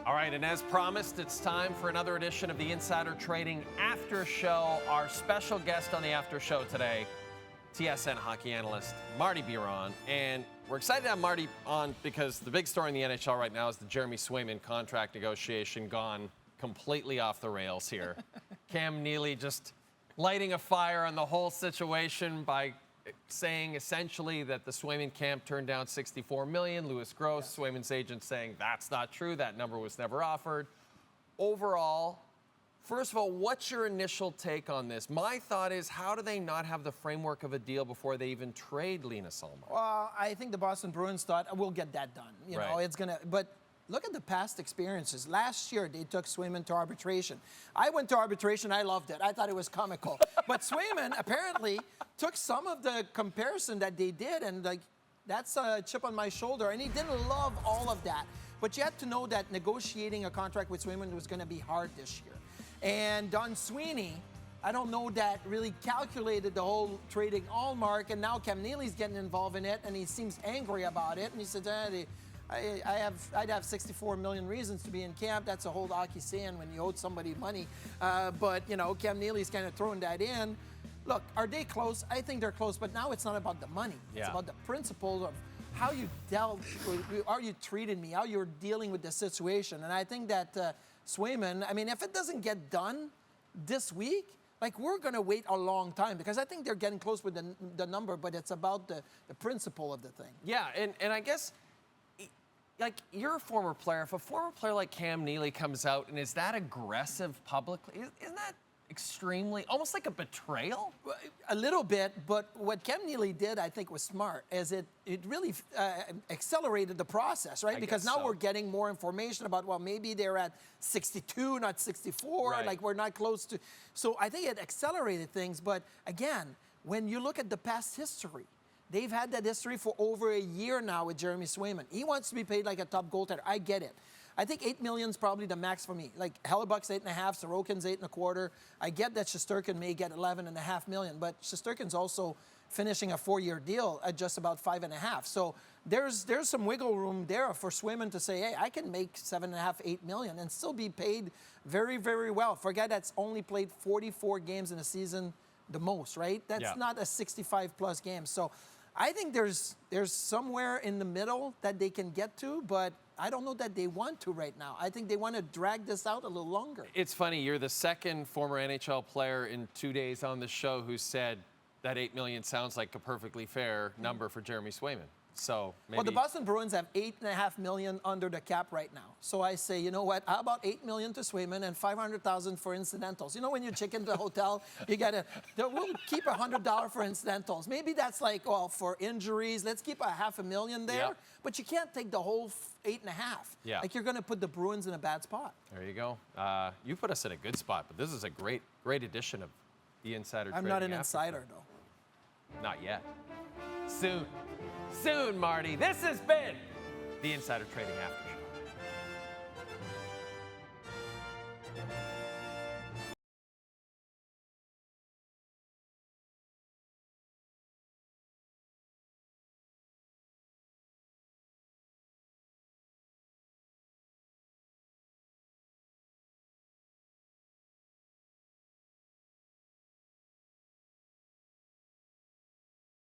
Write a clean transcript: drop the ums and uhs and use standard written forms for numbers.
All right, and as promised, it's time for another edition of the Insider Trading After Show. Our special guest on the After Show today, TSN Hockey analyst Martin Biron. And we're excited to have Marty on because the big story in the NHL right now is the Jeremy Swayman contract negotiation gone completely off the rails here. Cam Neely just lighting a fire on the whole situation by saying essentially that the Swayman camp turned down $64 million. Louis Gross, Swayman's agent, saying that's not true. That number was never offered. Overall, first of all, what's your initial take on this? My thought is, how do they not have the framework of a deal before they even trade Linus Ullmark? Well, I think the Boston Bruins thought, we'll get that done. You know, it's going to, but look at the past experiences. Last year, they took Swayman to arbitration. I went to arbitration. I loved it. I thought it was comical. But Swayman apparently took some of the comparison that they did, and like, that's a chip on my shoulder. And he didn't love all of that. But you have to know that negotiating a contract with Swayman was going to be hard this year. And Don Sweeney, I don't know that really calculated the whole trading Ullmark, and now Cam Neely's getting involved in it, and he seems angry about it. And he said, I'd have 64 million reasons to be in camp. That's a whole hockey saying when you owe somebody money. But, you know, Cam Neely's kind of throwing that in. Look, are they close? I think they're close, but now it's not about the money. It's about the principle of how you dealt, are you treating me, how you're dealing with the situation. And I think that Swayman, I mean, if it doesn't get done this week, like, we're going to wait a long time because I think they're getting close with the number, but it's about the principle of the thing. Yeah, and I guess, like, you're a former player. If a former player like Cam Neely comes out and is that aggressive publicly, isn't that extremely, almost like a betrayal? A little bit, but what Cam Neely did, I think, was smart, as it really accelerated the process, right? Because now we're getting more information about, well, maybe they're at 62, not 64, like we're not close to. So I think it accelerated things, but again, when you look at the past history, they've had that history for over a year now with Jeremy Swayman. He wants to be paid like a top goaltender. I get it. I think $8 million is probably the max for me. Like, Hellebuck's 8.5, Sorokin's 8.25. I get that Shesterkin may get $11.5 million, but Shesterkin's also finishing a 4-year deal at just about 5.5. So there's some wiggle room there for Swayman to say, hey, I can make $7.5, $8 million and still be paid very, very well for a guy that's only played 44 games in a season, the most, right? That's not a 65-plus game. So I think there's somewhere in the middle that they can get to, but I don't know that they want to right now. I think they want to drag this out a little longer. It's funny, you're the second former NHL player in 2 days on the show who said that $8 million sounds like a perfectly fair number for Jeremy Swayman. So maybe. Well, the Boston Bruins have $8.5 million under the cap right now. So I say, you know what? How about $8 million to Swayman and $500,000 for incidentals? You know, when you check into the hotel, you gotta. We'll keep $100 for incidentals. Maybe that's like, well, for injuries, let's keep $500,000 there. Yeah. But you can't take the whole 8.5. Yeah. Like, you're gonna put the Bruins in a bad spot. There you go. You put us in a good spot, but this is a great edition of the Insider Trading. I'm not an insider, though. Not yet. Soon, Marty. This has been the Insider Trading After Show.